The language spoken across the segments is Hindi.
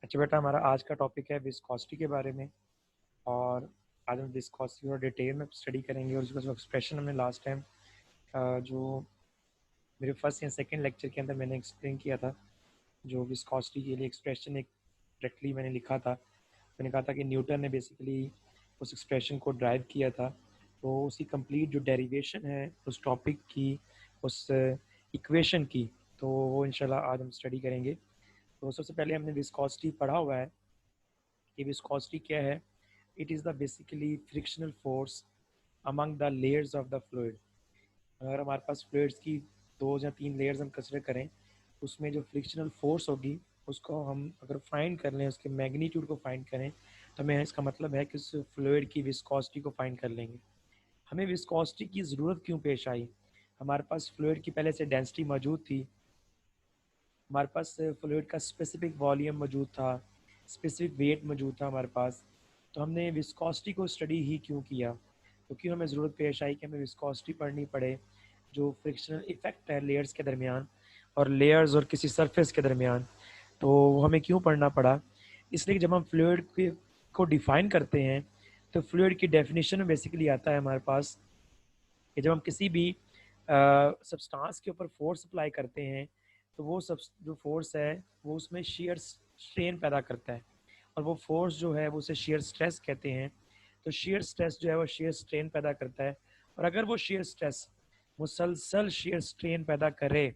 अच्छा बेटा, हमारा आज का टॉपिक है विस्कोसिटी के बारे में। और आज हम विस्कोसिटी और डिटेल में स्टडी करेंगे। और उसका जो एक्सप्रेशन हमने लास्ट टाइम जो मेरे फर्स्ट या सेकंड लेक्चर के अंदर मैंने एक्सप्लेन किया था, जो विस्कोसिटी के लिए एक्सप्रेशन एक डायरेक्टली मैंने लिखा था। मैंने कहा था कि न्यूटन ने बेसिकली उस एक्सप्रेशन को ड्राइव किया था। तो उसकी कंप्लीट जो डेरिवेशन है उस टॉपिक की, उस इक्वेशन की, तो वो इंशाल्लाह आज हम स्टडी करेंगे। तो सबसे पहले हमने विस्कोसिटी पढ़ा हुआ है कि विस्कोसिटी क्या है। It is the basically frictional force among the layers of the fluid. अगर हमारे पास फ्लूइड्स की दो या तीन लेयर्स हम कंसिडर करें, उसमें जो फ्रिक्शनल फोर्स होगी उसको हम अगर फाइंड कर लें, उसके मैग्नीट्यूड को फाइंड करें, तो हमें इसका मतलब है कि उस फ्लूइड की विस्कोसिटी को फाइंड कर लेंगे। हमें विस्कोसिटी की ज़रूरत क्यों पेश आई? हमारे पास फ्लूइड की पहले से डेंसिटी मौजूद थी, हमारे पास फ्लूइड का स्पेसिफिक वॉल्यूम मौजूद था, स्पेसिफिक वेट मौजूद था हमारे पास। तो हमने विस्कोसिटी को स्टडी ही क्यों किया? तो क्यों हमें ज़रूरत पेश आई कि हमें विस्कोसिटी पढ़नी पड़े, जो फ्रिक्शनल इफेक्ट है लेयर्स के दरमियान और लेयर्स और किसी सरफेस के दरमियान। तो वो हमें क्यों पढ़ना पड़ा? इसलिए जब हम फ्लूइड को डिफ़ाइन करते हैं, तो फ्लूइड की डेफिनेशन में बेसिकली आता है हमारे पास कि जब हम किसी भी सब्सटेंस के ऊपर फोर्स अप्लाई करते हैं, तो वो सब जो फोर्स है वो उसमें शेयर स्ट्रेन पैदा करता है, और वो फोर्स जो है वो उसे शेयर स्ट्रेस कहते हैं। तो शेयर स्ट्रेस जो है वो शेयर स्ट्रेन पैदा करता है, और अगर वो शेयर स्ट्रेस मुसलसल शेयर स्ट्रेन पैदा करे,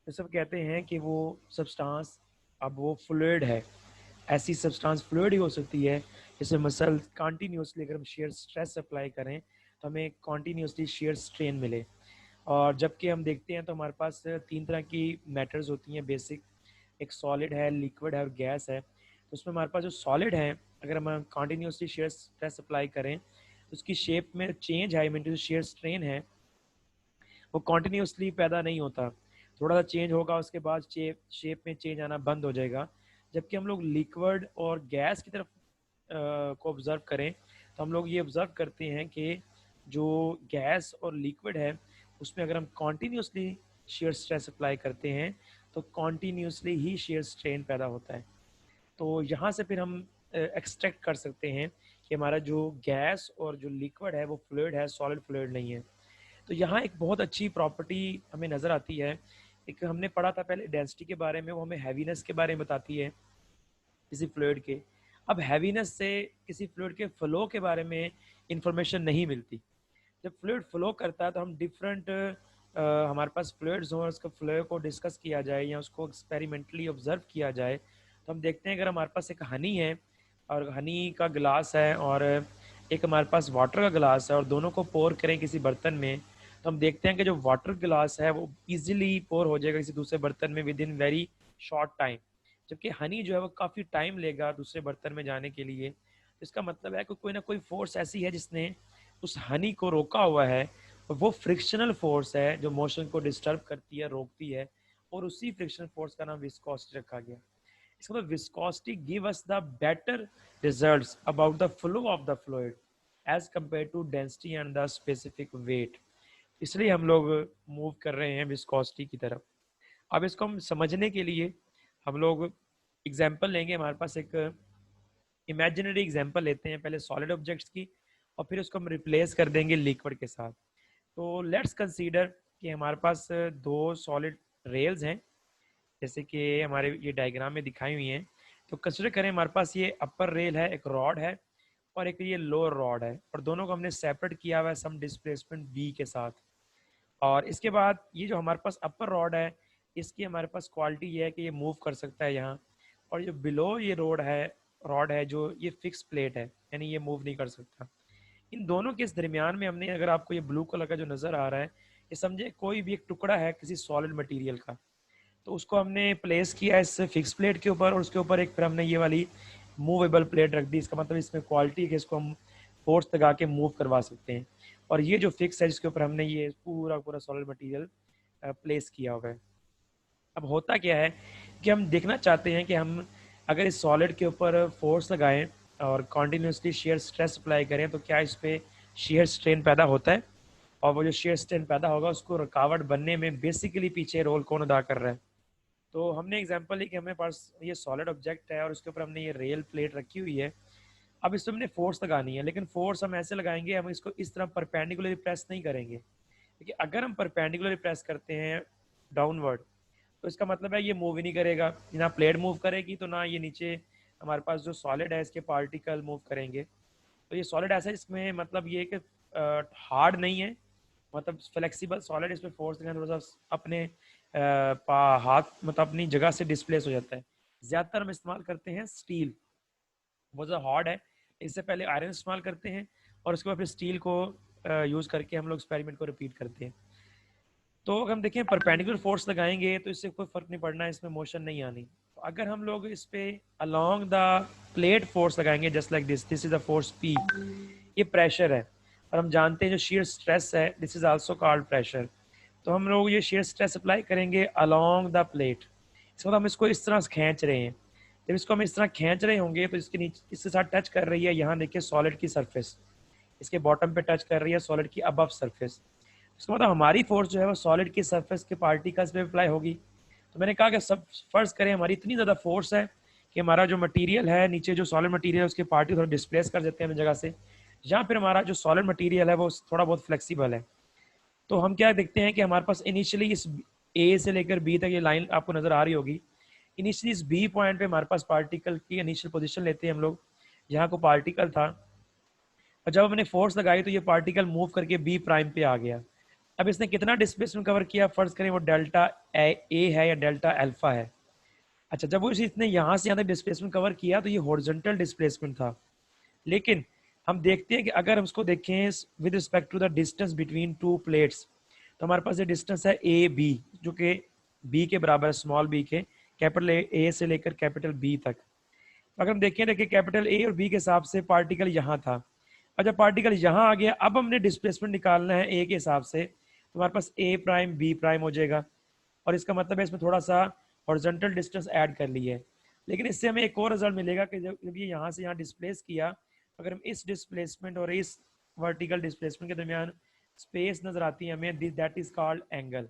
तो सब कहते हैं कि वो सब्सटेंस अब वो फ्लूइड है। ऐसी सब्सटेंस फ्लूइड ही हो सकती है जिसमें मसल कंटिन्यूसली अगर हम शेयर स्ट्रेस अप्लाई करें तो हमें कंटिन्यूसली शेयर स्ट्रेन मिले। और जबकि हम देखते हैं तो हमारे पास तीन तरह की मैटर्स होती हैं बेसिक। एक सॉलिड है, लिक्विड है और गैस है। तो उसमें हमारे पास जो सॉलिड है, अगर हम कंटिन्यूसली शेयर स्ट्रेस अप्लाई करें तो उसकी शेप में चेंज है, मीन जो शेयर स्ट्रेन है वो कंटिन्यूसली पैदा नहीं होता, थोड़ा सा चेंज होगा उसके बाद शेप में चेंज आना बंद हो जाएगा। जबकि हम लोग लिक्विड और गैस की तरफ को ऑब्ज़र्व करें, तो हम लोग ये ऑब्ज़र्व करते हैं कि जो गैस और लिक्विड है उसमें अगर हम कॉन्टीन्यूसली शेयर स्ट्रेस अप्लाई करते हैं तो कॉन्टीन्यूसली ही शेयर स्ट्रेन पैदा होता है। तो यहाँ से फिर हम एक्सट्रैक्ट कर सकते हैं कि हमारा जो गैस और जो लिक्विड है वो फ्लूइड है, सॉलिड फ्लूइड नहीं है। तो यहाँ एक बहुत अच्छी प्रॉपर्टी हमें नज़र आती है। एक हमने पढ़ा था पहले डेंसिटी के बारे में, वो हमें हैवीनेस के बारे में बताती है किसी फ्लूइड के। अब हैवीनेस से किसी फ्लूइड के फ्लो के बारे में इंफॉर्मेशन नहीं मिलती। जब फ्लूइड फ्लो करता है तो हम डिफरेंट हमारे पास फ्लूइड्स हों, उसका फ्लो को डिस्कस किया जाए या उसको एक्सपेरिमेंटली ऑब्जर्व किया जाए, तो हम देखते हैं अगर हमारे पास एक हनी है और हनी का गिलास है और एक हमारे पास वाटर का गिलास है और दोनों को पोर करें किसी बर्तन में, तो हम देखते हैं कि जो वाटर गिलास है वो इजीली पोर हो जाएगा किसी दूसरे बर्तन में with in very short time. जबकि हनी जो है वो काफ़ी टाइम लेगा दूसरे बर्तन में जाने के लिए। तो इसका मतलब है कि कोई ना कोई फोर्स ऐसी है जिसने उस हनी को रोका हुआ है, और वो फ्रिक्शनल फोर्स है जो मोशन को डिस्टर्ब करती है, रोकती है, और उसी फ्रिक्शनल फोर्स का नाम विस्कोसिटी रखा गया। इसका मतलब viscosity give us the better results about the flow of the fluid as compare to density and the specific weight. इसलिए हम लोग मूव कर रहे हैं विस्कोसिटी की तरफ। अब इसको हम समझने के लिए हम लोग एग्जाम्पल लेंगे। हमारे पास एक इमेजिनरी एग्जाम्पल लेते हैं पहले सॉलिड ऑब्जेक्ट्स की, और फिर उसको हम रिप्लेस कर देंगे लिक्विड के साथ। तो लेट्स कंसीडर कि हमारे पास दो सॉलिड रेल्स हैं, जैसे कि हमारे ये डायग्राम में दिखाई हुई हैं। तो कंसीडर करें हमारे पास ये अपर रेल है, एक रॉड है, और एक ये लोअर रॉड है, और दोनों को हमने सेपरेट किया हुआ है सम डिस्प्लेसमेंट v के साथ। और इसके बाद ये जो हमारे पास अपर रॉड है, इसकी हमारे पास क्वालिटी ये है कि ये मूव कर सकता है यहाँ। और जो बिलो ये रॉड है जो ये फिक्स प्लेट है, यानी ये मूव नहीं कर सकता। इन दोनों के इस दरमियान में हमने, अगर आपको ये ब्लू कलर का जो नज़र आ रहा है, ये समझे कोई भी एक टुकड़ा है किसी सॉलिड मटेरियल का, तो उसको हमने प्लेस किया इस फिक्स प्लेट के ऊपर, और उसके ऊपर एक फिर हमने ये वाली मूवेबल प्लेट रख दी। इसका मतलब इसमें क्वालिटी है कि इसको हम फोर्स लगा के मूव करवा सकते हैं। और ये जो फिक्स है जिसके ऊपर हमने ये पूरा पूरा सॉलिड मटेरियल प्लेस किया हुआ है। अब होता क्या है कि हम देखना चाहते हैं कि हम अगर इस सॉलिड के ऊपर फोर्स लगाएं और कॉन्टीन्यूसली शेयर स्ट्रेस अप्लाई करें तो क्या इस पर शेयर स्ट्रेन पैदा होता है, और वो जो शेयर स्ट्रेन पैदा होगा उसको रुकावट बनने में बेसिकली पीछे रोल कौन अदा कर रहा है? तो हमने एग्जांपल ली कि हमें पास ये सॉलिड ऑब्जेक्ट है और उसके ऊपर हमने ये रेल प्लेट रखी हुई है। अब इस पर हमने फोर्स लगानी है, लेकिन फोर्स हम ऐसे लगाएंगे, हम इसको इस तरह परपेंडिकुलरली प्रेस नहीं करेंगे, क्योंकि अगर हम परपेंडिकुलरली प्रेस करते हैं डाउनवर्ड, तो इसका मतलब है ये मूव ही नहीं करेगा, ना प्लेट मूव करेगी तो ना ये नीचे हमारे पास जो सॉलिड है इसके पार्टिकल मूव करेंगे। तो ये सॉलिड ऐसा है, इसमें मतलब ये कि हार्ड नहीं है, मतलब फ्लेक्सिबल सॉलिड, इसमें फोर्स देना थोड़ा सा अपने हाथ मतलब अपनी जगह से डिस्प्लेस हो जाता है। ज़्यादातर हम इस्तेमाल करते हैं स्टील, बहुत ज़्यादा हार्ड है। इससे पहले आयरन इस्तेमाल करते हैं और उसके बाद फिर स्टील को यूज़ करके हम लोग एक्सपेरिमेंट को रिपीट करते हैं। तो अगर हम देखें परपेंडिकुलर फोर्स लगाएंगे तो इससे कोई फर्क नहीं पड़ना है, इसमें मोशन नहीं आनी। तो अगर हम लोग इस पे अलोंग द प्लेट फोर्स लगाएंगे just like this is the force P, ये प्रेशर है, और हम जानते हैं जो shear स्ट्रेस है this is also called pressure. तो हम लोग ये shear स्ट्रेस अप्लाई करेंगे अलोंग द प्लेट। इसका मतलब हम इसको इस तरह से खींच रहे हैं, जब इसको हम इस तरह खींच रहे होंगे तो इसके नीचे इसके साथ टच कर रही है, यहाँ देखिए सॉलिड की सरफेस, इसके बॉटम पे टच कर रही है सॉलिड की अबव सरफेस। इसका मतलब हमारी फोर्स जो है वो सॉलिड की सरफेस के पार्टिकल्स पे अप्लाई होगी। तो मैंने कहा कि सब फर्ज करें हमारी इतनी ज़्यादा फोर्स है कि हमारा जो मटेरियल है नीचे, जो सॉलिड मटेरियल है उसके पार्टिकल थोड़ा डिस्प्लेस कर देते हैं अपनी जगह से, या फिर हमारा जो सॉलिड मटेरियल है वो थोड़ा बहुत फ्लेक्सिबल है। तो हम क्या देखते हैं कि हमारे पास इनिशियली इस ए से लेकर बी तक ये लाइन आपको नजर आ रही होगी। इनिशियली इस बी पॉइंट पे हमारे पास पार्टिकल की इनिशियल पोजीशन लेते हैं हम लोग, यहाँ को पार्टिकल था, और जब हमने फोर्स लगाई तो ये पार्टिकल मूव करके बी प्राइम पे आ गया। अब इसने कितना डिस्प्लेसमेंट कवर किया, फर्ज करें वो डेल्टा ए है या डेल्टा अल्फा है। अच्छा, जब वो इसने यहाँ से यहाँ तक डिस्प्लेसमेंट कवर किया तो ये हॉरिजॉन्टल डिस्प्लेसमेंट था। लेकिन हम देखते हैं कि अगर हम उसको देखें with respect to the distance between two plates, तो हमारे पास ये डिस्टेंस है ए बी, जो कि बी के बराबर है, स्मॉल बी के, कैपिटल ए से लेकर कैपिटल बी तक। अगर हम देखें, देखिए कैपिटल ए और बी के हिसाब से पार्टिकल यहाँ था, और जब पार्टिकल यहाँ आ गया अब हमने डिस्प्लेसमेंट निकालना है ए के हिसाब से, तो हमारे पास ए प्राइम बी प्राइम हो जाएगा, और इसका मतलब है इसमें थोड़ा सा हॉरिजॉन्टल डिस्टेंस ऐड कर ली है। लेकिन इससे हमें एक और रिजल्ट मिलेगा कि जब ये यहाँ से यहाँ डिस्प्लेस किया, अगर हम इस डिस्प्लेसमेंट और इस वर्टिकल डिस्प्लेसमेंट के दरमियान स्पेस नजर आती है हमें, दैट इज कॉल्ड एंगल।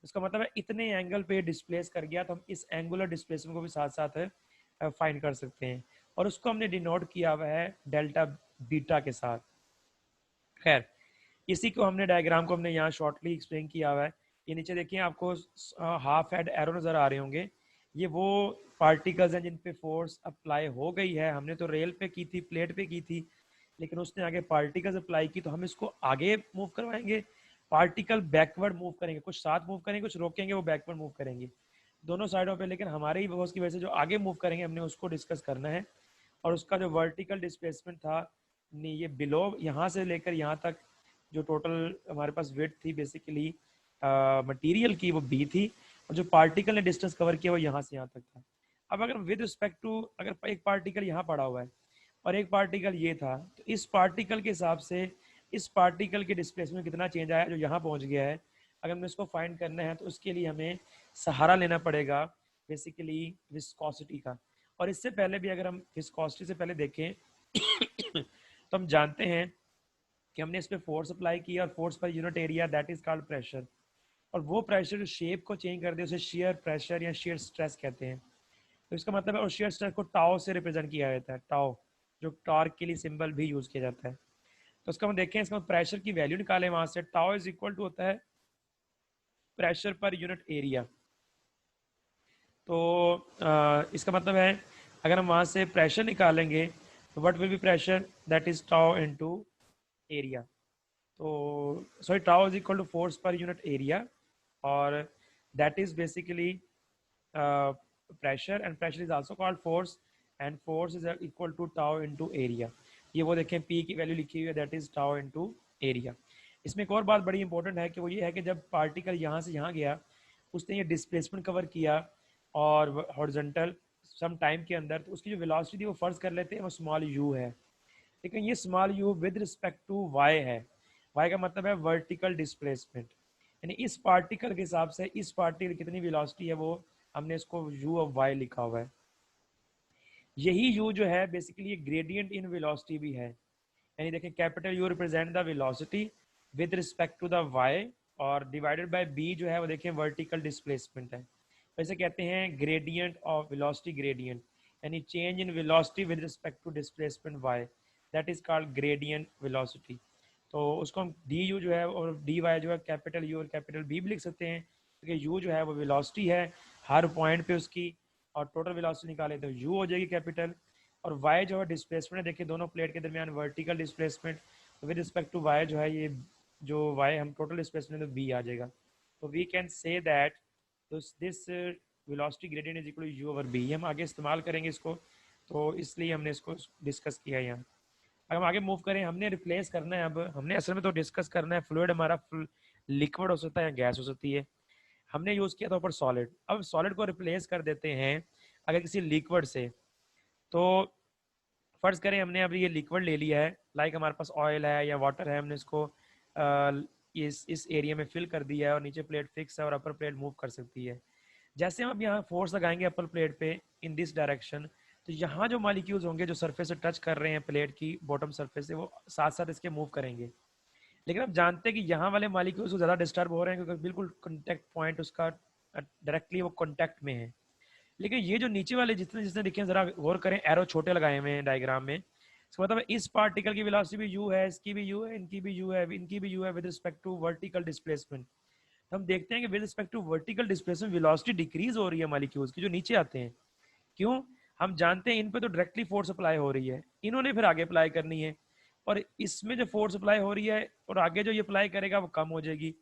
इसका मतलब है इतने एंगल पे डिस्प्लेस कर गया, तो हम इस एंगुलर डिस्प्लेसमेंट को भी साथ साथ फाइंड कर सकते हैं, और उसको हमने डिनोट किया हुआ है डेल्टा बीटा के साथ। खैर, इसी को हमने डायग्राम को हमने यहाँ शॉर्टली एक्सप्लेन किया हुआ है। ये नीचे देखिए आपको हाफ हेड एरो नजर आ रहे होंगे, ये वो पार्टिकल्स हैं जिन पे फोर्स अप्लाई हो गई है। हमने तो रेल पे की थी, प्लेट पे की थी, लेकिन उसने आगे पार्टिकल्स अप्लाई की, तो हम इसको आगे मूव करवाएंगे, पार्टिकल बैकवर्ड मूव करेंगे, कुछ साथ मूव करेंगे, कुछ रोकेंगे, वो बैकवर्ड मूव करेंगे दोनों साइडों पे। लेकिन हमारे ही फोर्स की वजह से जो आगे मूव करेंगे हमने उसको डिस्कस करना है, और उसका जो वर्टिकल डिस्प्लेसमेंट था, नहीं ये बिलो यहाँ से लेकर यहाँ तक जो टोटल हमारे पास वेट थी बेसिकली मटेरियल की, वो बी थी, और जो पार्टिकल ने डिस्टेंस कवर किया वो यहाँ से यहाँ तक था। अब अगर विद रिस्पेक्ट टू, अगर एक पार्टिकल यहाँ पड़ा हुआ है और एक पार्टिकल ये था, तो इस पार्टिकल के हिसाब से इस पार्टिकल के डिस्प्लेसमेंट कितना चेंज आया जो यहाँ पहुँच गया है, अगर हमें इसको फाइंड करना है तो उसके लिए हमें सहारा लेना पड़ेगा बेसिकली विस्कोसिटी का। और इससे पहले भी अगर हम विस्कोसिटी से पहले देखें तो हम जानते हैं कि हमने इस पर फोर्स अप्लाई किया, और force per unit area that is called pressure, और वो प्रेशर जो शेप को चेंज कर दे उसे शेयर प्रेशर या शेयर स्ट्रेस कहते हैं। तो इसका मतलब है, और शेयर स्ट्रेस को टाओ से रिप्रेजेंट किया जाता है, टाओ जो टॉर्क के लिए सिंबल भी यूज किया जाता है। तो इसका हम देखें, इसका प्रेशर की वैल्यू निकालें वहां से, टाओ इज इक्वल टू होता है प्रेशर पर यूनिट एरिया। तो इसका मतलब है अगर हम वहां से प्रेशर निकालेंगे तो what will be pressure, that is tau into area. तो sorry, tau is equal to force per unit area, और that is basically pressure, and pressure is also called force, and force is equal to tau into area. ये वो देखें पी की वैल्यू लिखी हुई है, that is tau into area. इसमें एक और बात बड़ी इंपॉर्टेंट है कि वो ये है कि जब पार्टिकल यहाँ से यहाँ गया उसने ये डिस्प्लेसमेंट कवर किया और हॉरिजॉन्टल सम टाइम के अंदर, तो उसकी जो वेलोसिटी थी वो फर्ज कर लेते हैं वो स्मॉल यू है, लेकिन ये small u with respect to y है। वाई का मतलब है वर्टिकल डिस्प्लेसमेंट, यानी इस पार्टिकल के हिसाब से इस पार्टिकल कितनी वेलोसिटी है वो हमने इसको यू ऑफ वाई लिखा हुआ है। यही यू जो है बेसिकली ग्रेडियंट इन वेलोसिटी भी है, यानी देखें capital u represent the velocity with respect to the y, और डिवाइडेड बाय बी जो है वो देखें वर्टिकल डिस्प्लेसमेंट है। वैसे कहते हैं ग्रेडियंट ऑफ वेलोसिटी ग्रेडियंट, यानी change in velocity with respect to displacement y, that is called gradient velocity. तो उसको हम डी यू जो है और डी वाई जो है कैपिटल यू और कैपिटल बी भी लिख सकते हैं, क्योंकि यू जो है वो वेलोसिटी है हर पॉइंट पे उसकी, और टोटल वेलोसिटी निकाले तो यू हो जाएगी कैपिटल, और वाई जो है डिस्प्लेसमेंट है, देखिए दोनों प्लेट के दरमियान वर्टिकल डिस्प्लेसमेंट, तो विद रिस्पेक्ट टू वाई जो है ये जो वाई हम टोटल डिस्प्लेसमेंट तो बी आ जाएगा। तो we can say that this velocity gradient is equal to U over B. हम आगे इस्तेमाल करेंगे इसको, तो इसलिए हमने इसको डिस्कस किया यहाँ। अगर हम आगे मूव करें, हमने रिप्लेस करना है, अब हमने असल में तो डिस्कस करना है फ्लूइड हमारा लिक्विड हो सकता है या गैस हो सकती है। हमने यूज किया था ऊपर सॉलिड, अब सॉलिड को रिप्लेस कर देते हैं अगर किसी लिक्विड से। तो फर्ज करें हमने अभी ये लिक्विड ले लिया है, लाइक हमारे पास ऑयल है या वाटर है, हमने इसको इस एरिया में फिल कर दिया है और नीचे प्लेट फिक्स है और अपर प्लेट मूव कर सकती है। जैसे हम अब यहाँ फोर्स लगाएंगे अपर प्लेट पे इन दिस डायरेक्शन, तो यहाँ जो मॉलिक्यूल्स होंगे जो सरफेस से टच कर रहे हैं प्लेट की बॉटम सरफेस से, वो साथ साथ इसके मूव करेंगे। लेकिन अब जानते हैं कि यहाँ वाले मॉलिक्यूल्स ज़्यादा डिस्टर्ब हो रहे हैं क्योंकि बिल्कुल कॉन्टैक्ट पॉइंट उसका डायरेक्टली वो कॉन्टैक्ट में है। लेकिन ये जो नीचे वाले जितने जितने दिखे जरा गौर करें, एरो छोटे लगाए हुए हैं डायग्राम में, इसका मतलब इस पार्टिकल की वेलोसिटी भी यू है, इसकी भी यू है, इनकी भी यू है, इनकी भी यू है with respect to vertical displacement. हम देखते हैं कि with respect to vertical displacement velocity decrease हो रही है मॉलिक्यूल्स की जो नीचे आते हैं। क्यों? हम जानते हैं इन पे तो डायरेक्टली फोर्स अप्लाई हो रही है, इन्होंने फिर आगे अप्लाई करनी है, और इसमें जो फोर्स अप्लाई हो रही है और आगे जो ये अप्लाई करेगा वो कम हो जाएगी,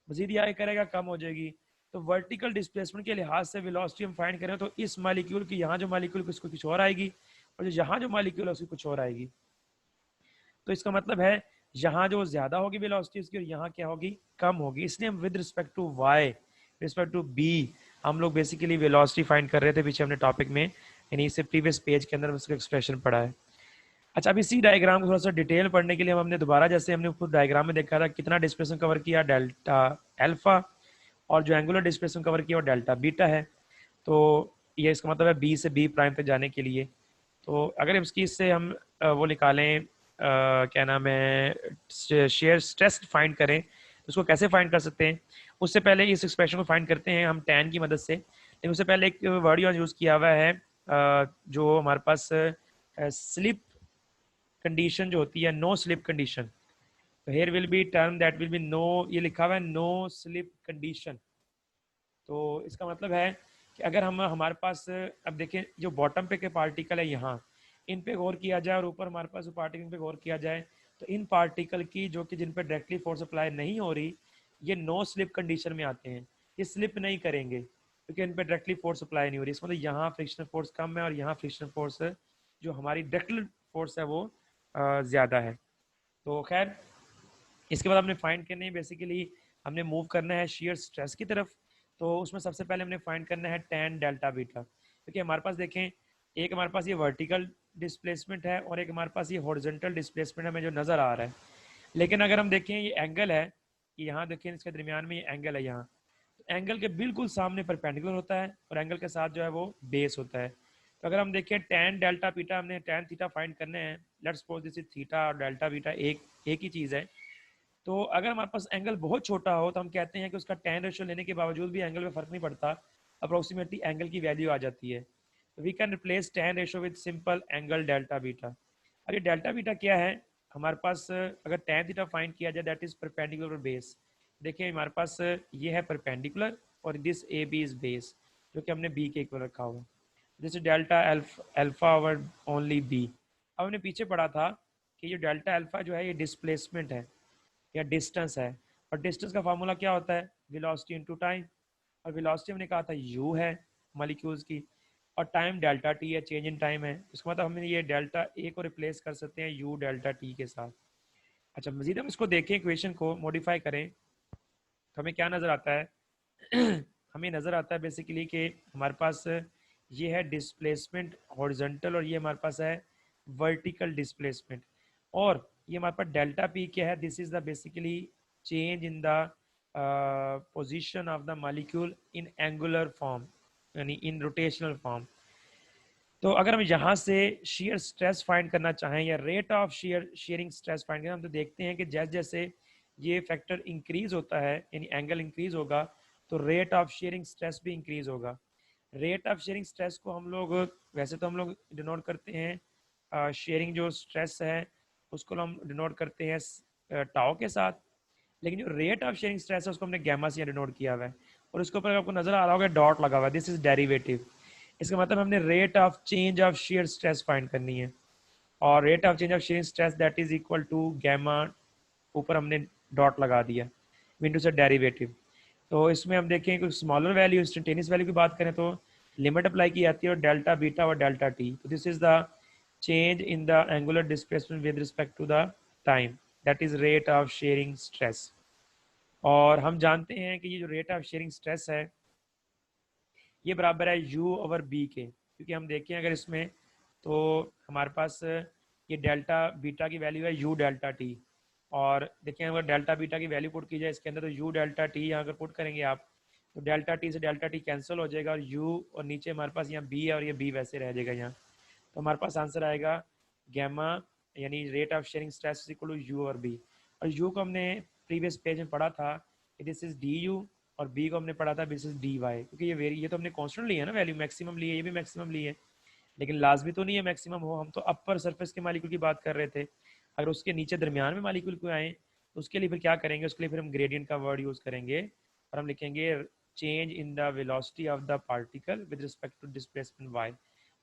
मजीद ये आगे करेगा कम हो जाएगी। तो वर्टिकल डिस्प्लेसमेंट के लिहाज से वेलोसिटी हम फाइंड करें तो इस मालिक्यूल की यहाँ जो मालिक्यूल उसको कुछ और आएगी, और जो यहाँ जो मालिक्यूल है उसकी कुछ और आएगी। तो इसका मतलब है यहाँ जो ज्यादा होगी वेलोसिटी उसकी और यहाँ क्या होगी, कम होगी। इसलिए हम with respect to Y respect to B हम लोग बेसिकली वेलोसिटी फाइंड कर रहे थे पीछे हमने टॉपिक में, यानी इससे प्रीवियस पेज के अंदर उसका एक्सप्रेशन पढ़ा है। अच्छा, अब इसी डायग्राम को थोड़ा सा डिटेल पढ़ने के लिए हमने दोबारा, जैसे हमने ऊपर डायग्राम में देखा था कितना डिस्प्लेसमेंट कवर किया डेल्टा अल्फा, और जो एंगुलर डिस्प्लेसमेंट कवर किया वो डेल्टा बीटा है। तो ये इसका मतलब है बी से बी प्राइम तक जाने के लिए। तो अगर इसकी इससे हम वो निकालें क्या नाम है शेयर स्ट्रेस फाइंड करें, तो उसको कैसे फाइंड कर सकते हैं? उससे पहले इस एक्सप्रेशन को फाइंड करते हैं हम टैन की मदद से। लेकिन उससे पहले एक वर्ड यूज़ किया हुआ है जो हमारे पास स्लिप कंडीशन जो होती है, नो स्लिप कंडीशन। तो here will be term that will be no, ये लिखा हुआ है नो स्लिप कंडीशन। तो इसका मतलब है कि अगर हम हमारे पास अब देखें जो बॉटम पे के पार्टिकल है यहाँ, इन पे गौर किया जाए और ऊपर हमारे पास पार्टिकल पे गौर किया जाए, तो इन पार्टिकल की जो कि जिन पे डायरेक्टली फोर्स अप्लाई नहीं हो रही, ये नो स्लिप कंडीशन में आते हैं, ये स्लिप नहीं करेंगे क्योंकि इन पे डायरेक्टली फोर्स अप्लाई नहीं हो रही। इसका मतलब यहाँ फ्रिक्शनल फोर्स कम है और यहाँ फ्रिक्शनल फोर्स जो हमारी डायरेक्ट फोर्स है वो ज़्यादा है। तो खैर इसके बाद हमने फाइंड करनी है, बेसिकली हमने मूव करना है शेयर स्ट्रेस की तरफ। तो उसमें सबसे पहले हमने फाइंड करना है टैन डेल्टा बीटा, क्योंकि हमारे पास देखें एक हमारे पास ये वर्टिकल डिस्प्लेसमेंट है और एक हमारे पास ये हॉरिजॉन्टल डिस्प्लेसमेंट हमें जो नज़र आ रहा है। लेकिन अगर हम देखें ये एंगल है, यहाँ देखें इसके दरमियान में ये एंगल है यहाँ, तो एंगल के बिल्कुल सामने परपेंडिकुलर होता है और एंगल के साथ जो है वो बेस होता है। तो अगर हम देखें टैन डेल्टा बीटा, हमने टैन थीटा फाइंड करने हैं, let's suppose this is theta और डेल्टा बीटा एक ही चीज़ है। तो अगर हमारे पास एंगल बहुत छोटा हो तो हम कहते हैं कि उसका टैन रेशियो लेने के बावजूद भी एंगल में फर्क नहीं पड़ता, अप्रोक्सीमेटली एंगल की वैल्यू आ जाती है। तो we can replace tan ratio with simple angle delta beta. अब ये डेल्टा बीटा क्या है हमारे पास, अगर टैन थीटा फाइंड किया जाए दैट इज परपेंडिकुलर बेस। देखिए हमारे पास ये है परपेंडिकुलर और this A B is base, जो कि हमने बी के इक्वल रखा हुआ। This is delta alpha over only B. अब हमने पीछे पढ़ा था कि ये डेल्टा अल्फा जो है ये डिस्प्लेसमेंट है या डिस्टेंस है, और डिस्टेंस का फार्मूला क्या होता है, वेलोसिटी इनटू टाइम, और वेलोसिटी हमने कहा था u है मॉलिक्यूल्स की, और टाइम डेल्टा टी है, चेंज इन टाइम है। इसका मतलब हम ये डेल्टा ए को रिप्लेस कर सकते हैं u डेल्टा टी के साथ। अच्छा, मजीद हम इसको देखें, इक्वेशन को मॉडिफाई करें तो हमें क्या नज़र आता है हमें नज़र आता है बेसिकली कि हमारे पास ये है डिस्प्लेसमेंट हॉरिजॉन्टल और ये हमारे पास है वर्टिकल डिस्प्लेसमेंट, और ये हमारे पास डेल्टा पी क्या है, this is the basically change in the position of the molecule in angular form, यानी इन रोटेशनल फॉर्म। तो अगर हम यहाँ से शेयर स्ट्रेस फाइंड करना चाहें या rate of shearing stress find करें, हम तो देखते हैं कि जैसे जैसे ये फैक्टर इंक्रीज होता है यानी एंगल इंक्रीज होगा, तो रेट ऑफ शेयरिंग स्ट्रेस भी इंक्रीज होगा। रेट ऑफ शेयरिंग स्ट्रेस को हम लोग वैसे तो हम लोग डिनोट करते हैं शेयरिंग जो स्ट्रेस है उसको हम डिनोट करते हैं टाउ के साथ, लेकिन जो रेट ऑफ शेयरिंग स्ट्रेस है उसको हमने गैमा से डिनोट किया हुआ है, और उसके ऊपर आपको नजर आ रहा होगा डॉट लगा हुआ है, दिस इज डेरिवेटिव। इसका मतलब हमने rate of change of shear stress find करनी है, और rate of change of shearing stress that is equal to gamma, ऊपर हमने डॉट लगा दिया, विंडो से डेरिवेटिव। तो इसमें हम देखें कि स्मॉलर वैल्यू इंस्टेंटेनियस वैल्यू की बात करें तो लिमिट अप्लाई की जाती है और डेल्टा बीटा और डेल्टा टी, तो this is the change in the angular displacement with respect to the time, that is rate of shearing stress. और हम जानते हैं कि ये जो रेट ऑफ शेयरिंग स्ट्रेस है ये बराबर है u ओवर b के, क्योंकि हम देखें अगर इसमें तो हमारे पास ये डेल्टा बीटा की वैल्यू है u डेल्टा टी, और देखें अगर डेल्टा बीटा की वैल्यू पुट की जाए इसके अंदर तो u डेल्टा टी यहाँ अगर पुट करेंगे आप तो डेल्टा टी से डेल्टा टी कैंसिल हो जाएगा, और u और नीचे हमारे पास यहाँ b है और ये b वैसे रह जाएगा यहाँ, तो हमारे पास आंसर आएगा गैमा यानी rate of shearing stress equal to U और बी। और यू को हमने प्रीवियस पेज में पढ़ा था कि दिस इज डी यू, और बी को हमने पढ़ा था दिस इज डी वाई, क्योंकि ये तो हमने कॉन्स्टेंट लिया है ना, वैल्यू मैक्सिमम ली है, ये भी मैक्सिमम ली है, लेकिन लाजमी तो नहीं है मैक्सिमम हो, हम तो अपर सरफेस के मालिक्यूल की बात कर रहे थे। अगर उसके नीचे दरमियान में मालिक्यूल को आए तो उसके लिए फिर क्या करेंगे, उसके लिए फिर हम ग्रेडियंट का वर्ड यूज करेंगे और हम लिखेंगे change in the velocity of the particle with respect to displacement Y.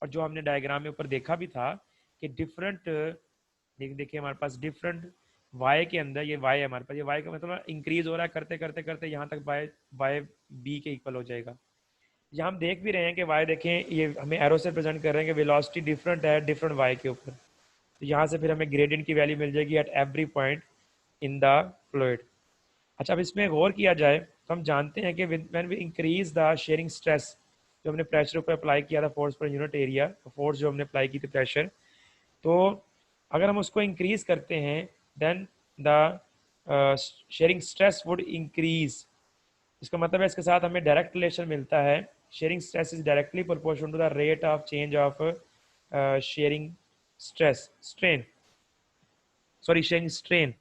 और जो हमने डायग्राम में ऊपर देखा भी था कि डिफरेंट देखिए हमारे पास डिफरेंट वाई के अंदर ये वाई है हमारे पास, ये वाई का मतलब इंक्रीज हो रहा है करते करते करते यहाँ तक वाई वाई बी के इक्वल हो जाएगा। यहाँ हम देख भी रहे हैं कि वाई देखें ये हमें एरो से प्रेजेंट कर रहे हैं कि वेलोसिटी डिफरेंट है डिफरेंट वाई के ऊपर, तो यहाँ से फिर हमें ग्रेडियंट की वैल्यू मिल जाएगी at every point in the fluid. अच्छा, अब इसमें गौर किया जाए तो हम जानते हैं कि when we increase the shearing stress, जो हमने प्रेशर ऊपर अप्लाई किया था force per unit area, force जो हमने अप्लाई की थी प्रेशर, तो अगर हम उसको इंक्रीज करते हैं then the shearing stress would increase. इसका मतलब है इसके साथ हमें डायरेक्ट रिलेशन मिलता है, shearing stress is directly proportional to the rate of change of shearing stress strain, sorry shearing strain.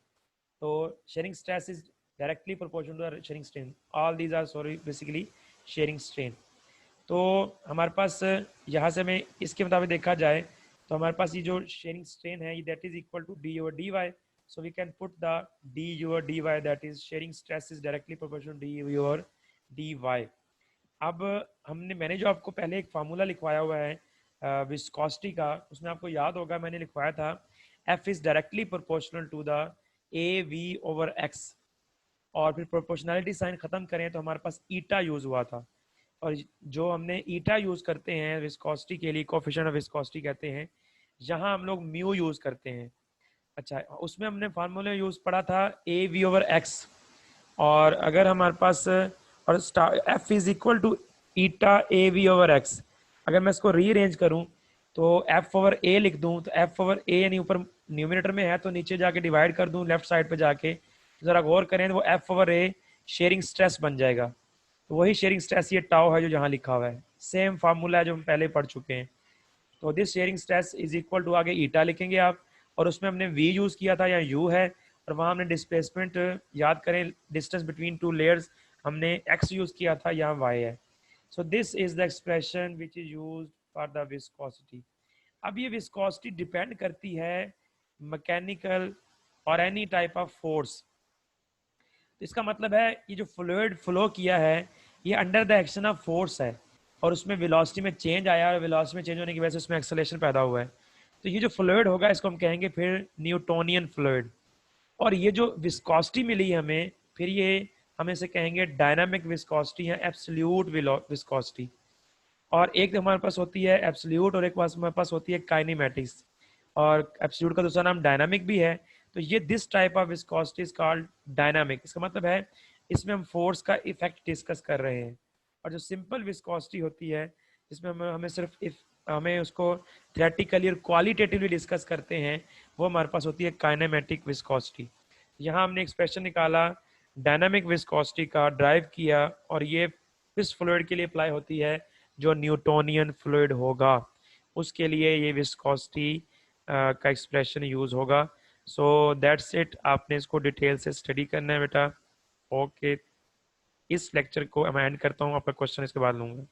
तो shearing stress is directly proportional to the shearing strain, all these are sorry basically shearing strain. तो हमारे पास यहाँ से हमें इसके मुताबिक देखा जाए तो हमारे पास ये जो शेयरिंग स्ट्रेन है ये that is equal to D over D Y, so we can put the d over dy, that is sharing stress is directly proportional to d over dy। अब मैंने जो आपको पहले एक फार्मूला लिखवाया हुआ है विस्कोसिटी का, उसमें आपको याद होगा मैंने लिखवाया था f is directly proportional to the a v over x, और फिर प्रोपोर्शनलिटी साइन खत्म करें तो हमारे पास ईटा यूज हुआ था, और जो हमने ईटा यूज करते हैं विस्कोसिटी के लिए, कोफिशिएंट ऑफ विस्कोसिटी कहते हैं, यहाँ हम लोग म्यू यूज करते हैं। अच्छा, उसमें हमने फार्मूला यूज पढ़ा था ए वी ओवर एक्स, और अगर हमारे पास और F is equal to eta A V over X, अगर मैं इसको रीअरेंज करूं तो एफ ओवर ए लिख दूं, तो एफ ओवर ए यानी ऊपर न्यूमिनेटर में है तो नीचे जाके डिवाइड कर दूं लेफ्ट साइड पे जाके, तो जरा गौर करें तो वो एफ ओवर ए शेयरिंग स्ट्रेस बन जाएगा, तो वही शेयरिंग स्ट्रेस ये टाउ है जो यहाँ लिखा हुआ है, सेम फार्मूला है जो हम पहले पढ़ चुके हैं। तो this shearing stress is equal to आगे ईटा लिखेंगे आप, और उसमें हमने v यूज किया था या u है, और वहां हमने डिस्प्लेसमेंट याद करें डिस्टेंस बिटवीन टू लेयर्स हमने x यूज किया था, यहाँ y है। So this is the expression which is used for the viscosity. अब ये विस्कोसिटी डिपेंड करती है मैकेनिकल और एनी टाइप ऑफ फोर्स, तो इसका मतलब है ये जो फ्लूइड फ्लो किया है ये under the action of force है, और उसमें वेलोसिटी में चेंज आया, और वेलोसिटी में चेंज होने की वजह से उसमें एक्सेलरेशन पैदा हुआ है, तो ये जो फ्लूइड होगा इसको हम कहेंगे फिर न्यूटोनियन फ्लूइड। और ये जो विस्कोसिटी मिली हमें फिर ये हम इसे कहेंगे डायनामिक विस्कोसिटी या एब्सोल्यूट विस्कोसिटी। और एक हमारे पास होती है एब्सोल्यूट और एक हमारे पास होती है काइनेमेटिक्स, और एब्सोल्यूट का दूसरा नाम डायनामिक भी है। तो ये this type of viscosity is called dynamic, इसका मतलब है इसमें हम फोर्स का इफेक्ट डिस्कस कर रहे हैं। और जो सिंपल विस्कोसिटी होती है जिसमें हमें सिर्फ हमें उसको थ्योरेटिकली और क्वालिटेटिवली डिस्कस करते हैं, वो हमारे पास होती है काइनेमेटिक विस्कोसिटी। यहाँ हमने एक्सप्रेशन निकाला डायनामिक विस्कोसिटी का, ड्राइव किया, और ये इस फ्लूइड के लिए अप्लाई होती है जो न्यूटोनियन फ्लूइड होगा उसके लिए ये विस्कोसिटी का एक्सप्रेशन यूज होगा। सो दैट्स इट, आपने इसको डिटेल से स्टडी करना है बेटा। ओके। इस लेक्चर को मैं एंड करता हूँ, आपका क्वेश्चन इसके बाद लूँगा।